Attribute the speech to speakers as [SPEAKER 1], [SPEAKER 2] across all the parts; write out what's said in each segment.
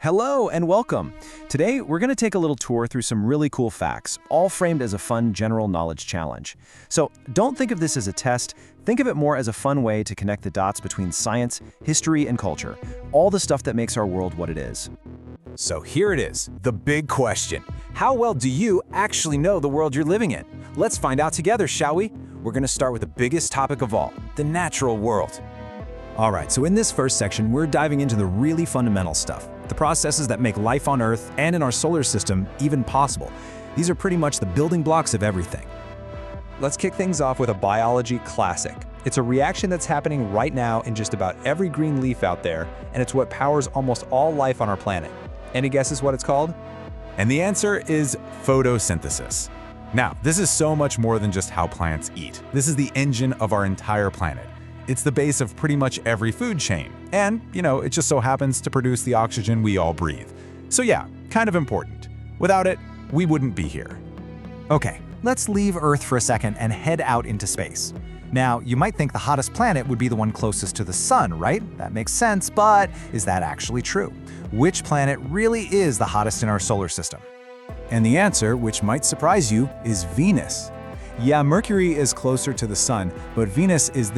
[SPEAKER 1] Hello and welcome. Today, we're going to take a little tour through some really cool facts, all framed as a fun general knowledge challenge. So don't think of this as a test, think of it more as a fun way to connect the dots between science, history, and culture, all the stuff that makes our world what it is.
[SPEAKER 2] So here it is, the big question. How well do you actually know the world you're living in? Let's find out together, shall we? We're going to start with the biggest topic of all, the natural world. All right, so in this first section, we're diving into the really fundamental stuff, the processes that make life on Earth and in our solar system even possible. These are pretty much the building blocks of everything.
[SPEAKER 3] Let's kick things off with a biology classic. It's a reaction that's happening right now in just about every green leaf out there, and it's what powers almost all life on our planet. Any guesses what it's called?
[SPEAKER 2] And the answer is photosynthesis. Now, this is so much more than just how plants eat. This is the engine of our entire planet. It's the base of pretty much every food chain. And, it just so happens to produce the oxygen we all breathe. So yeah, kind of important. Without it, we wouldn't be here.
[SPEAKER 4] Okay, let's leave Earth for a second and head out into space. Now, you might think the hottest planet would be the one closest to the sun, right? That makes sense, but is that actually true? Which planet really is the hottest in our solar system?
[SPEAKER 2] And the answer, which might surprise you, is Venus. Yeah, Mercury is closer to the sun, but Venus is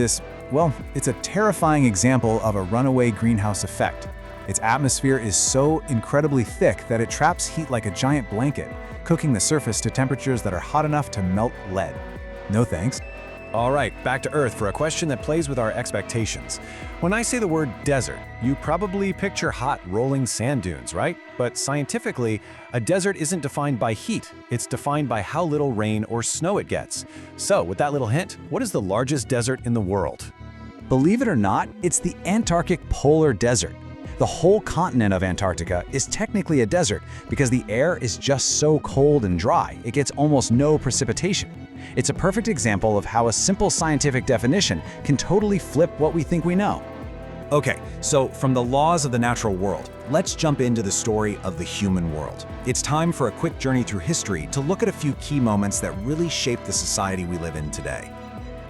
[SPEAKER 2] it's a terrifying example of a runaway greenhouse effect. Its atmosphere is so incredibly thick that it traps heat like a giant blanket, cooking the surface to temperatures that are hot enough to melt lead. No thanks.
[SPEAKER 1] All right, back to Earth for a question that plays with our expectations. When I say the word desert, you probably picture hot, rolling sand dunes, right? But scientifically, a desert isn't defined by heat. It's defined by how little rain or snow it gets. So, with that little hint, what is the largest desert in the world?
[SPEAKER 4] Believe it or not, it's the Antarctic Polar Desert. The whole continent of Antarctica is technically a desert because the air is just so cold and dry, it gets almost no precipitation. It's a perfect example of how a simple scientific definition can totally flip what we think we know.
[SPEAKER 2] Okay, so from the laws of the natural world, let's jump into the story of the human world. It's time for a quick journey through history to look at a few key moments that really shaped the society we live in today.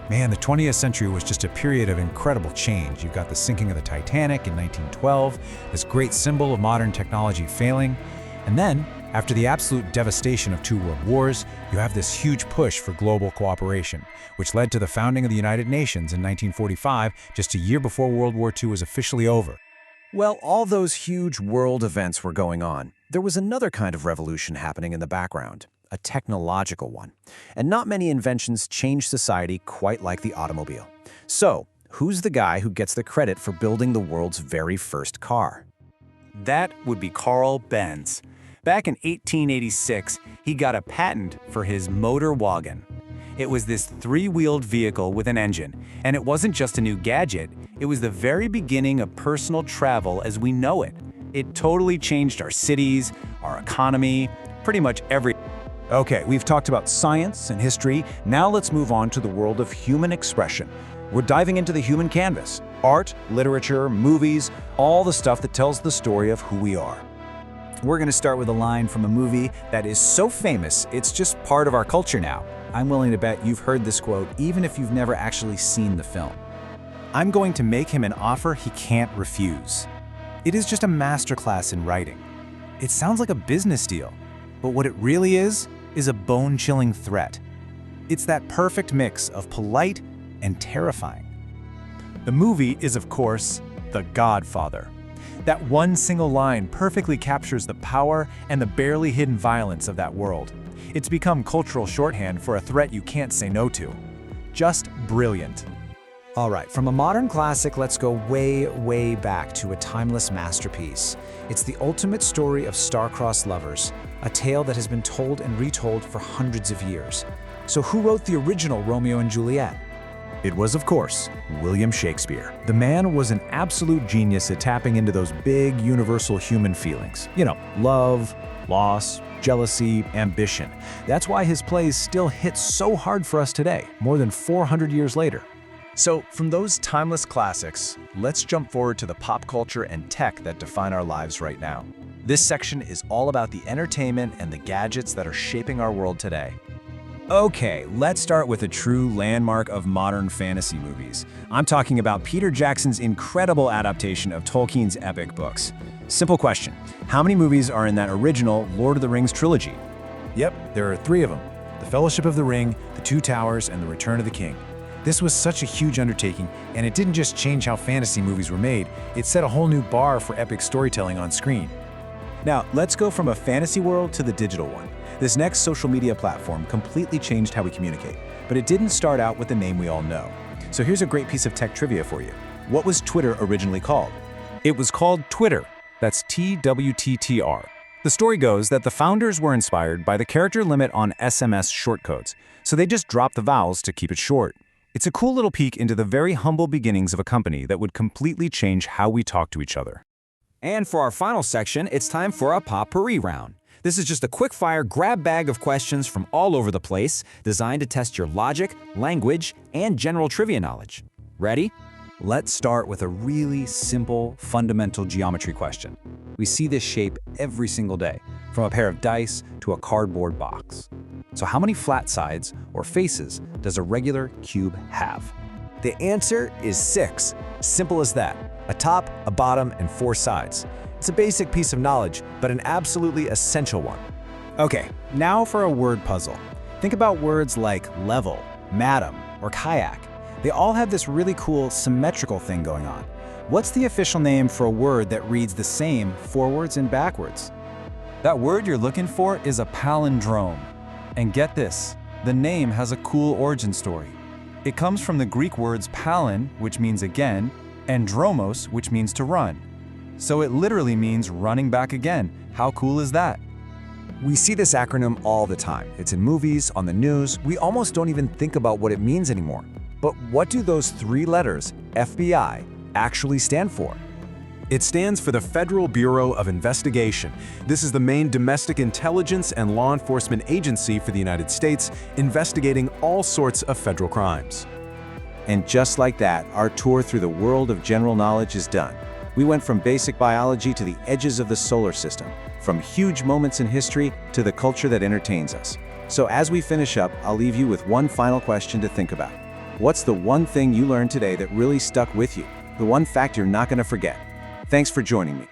[SPEAKER 5] Man, the 20th century was just a period of incredible change. You've got the sinking of the Titanic in 1912, this great symbol of modern technology failing. And then, after the absolute devastation of two world wars, you have this huge push for global cooperation, which led to the founding of the United Nations in 1945, just a year before World War II was officially over.
[SPEAKER 1] Well, all those huge world events were going on. There was another kind of revolution happening in the background, a technological one. And not many inventions changed society quite like the automobile. So, who's the guy who gets the credit for building the world's very first car?
[SPEAKER 2] That would be Carl Benz. Back in 1886, he got a patent for his motor wagon. It was this three-wheeled vehicle with an engine, and it wasn't just a new gadget, it was the very beginning of personal travel as we know it. It totally changed our cities, our economy, pretty much everything.
[SPEAKER 1] Okay, we've talked about science and history. Now let's move on to the world of human expression. We're diving into the human canvas. Art, literature, movies, all the stuff that tells the story of who we are.
[SPEAKER 4] We're going to start with a line from a movie that is so famous, it's just part of our culture now. I'm willing to bet you've heard this quote even if you've never actually seen the film.
[SPEAKER 1] I'm going to make him an offer he can't refuse. It is just a masterclass in writing. It sounds like a business deal, but what it really is a bone-chilling threat. It's that perfect mix of polite and terrifying. The movie is, of course, The Godfather. That one single line perfectly captures the power and the barely hidden violence of that world. It's become cultural shorthand for a threat you can't say no to. Just brilliant.
[SPEAKER 4] All right, from a modern classic, let's go way, way back to a timeless masterpiece. It's the ultimate story of star-crossed lovers, a tale that has been told and retold for hundreds of years. So who wrote the original Romeo and Juliet?
[SPEAKER 1] It was, of course, William Shakespeare. The man was an absolute genius at tapping into those big, universal human feelings. Love, loss, jealousy, ambition. That's why his plays still hit so hard for us today, more than 400 years later. So, from those timeless classics, let's jump forward to the pop culture and tech that define our lives right now. This section is all about the entertainment and the gadgets that are shaping our world today.
[SPEAKER 2] Okay, let's start with a true landmark of modern fantasy movies. I'm talking about Peter Jackson's incredible adaptation of Tolkien's epic books. Simple question, how many movies are in that original Lord of the Rings trilogy?
[SPEAKER 1] Yep, there are 3 of them. The Fellowship of the Ring, The Two Towers, and The Return of the King. This was such a huge undertaking, and it didn't just change how fantasy movies were made, it set a whole new bar for epic storytelling on screen.
[SPEAKER 2] Now, let's go from a fantasy world to the digital one. This next social media platform completely changed how we communicate, but it didn't start out with the name we all know. So here's a great piece of tech trivia for you. What was Twitter originally called?
[SPEAKER 1] It was called Twitter. That's TWTTR. The story goes that the founders were inspired by the character limit on SMS shortcodes, so they just dropped the vowels to keep it short. It's a cool little peek into the very humble beginnings of a company that would completely change how we talk to each other.
[SPEAKER 2] And for our final section, it's time for a potpourri round. This is just a quick-fire grab bag of questions from all over the place, designed to test your logic, language, and general trivia knowledge. Ready?
[SPEAKER 4] Let's start with a really simple, fundamental geometry question. We see this shape every single day, from a pair of dice to a cardboard box. So how many flat sides, or faces, does a regular cube have?
[SPEAKER 2] The answer is 6. Simple as that. A top, a bottom, and 4 sides. It's a basic piece of knowledge, but an absolutely essential one.
[SPEAKER 1] Okay, now for a word puzzle. Think about words like level, madam, or kayak. They all have this really cool symmetrical thing going on. What's the official name for a word that reads the same forwards and backwards?
[SPEAKER 3] That word you're looking for is a palindrome. And get this, the name has a cool origin story. It comes from the Greek words palin, which means again, and dromos, which means to run. So it literally means running back again. How cool is that?
[SPEAKER 4] We see this acronym all the time. It's in movies, on the news. We almost don't even think about what it means anymore. But what do those 3 letters, FBI, actually stand for?
[SPEAKER 6] It stands for the Federal Bureau of Investigation. This is the main domestic intelligence and law enforcement agency for the United States, investigating all sorts of federal crimes.
[SPEAKER 2] And just like that, our tour through the world of general knowledge is done. We went from basic biology to the edges of the solar system, from huge moments in history to the culture that entertains us. So as we finish up, I'll leave you with one final question to think about. What's the one thing you learned today that really stuck with you? The one fact you're not going to forget? Thanks for joining me.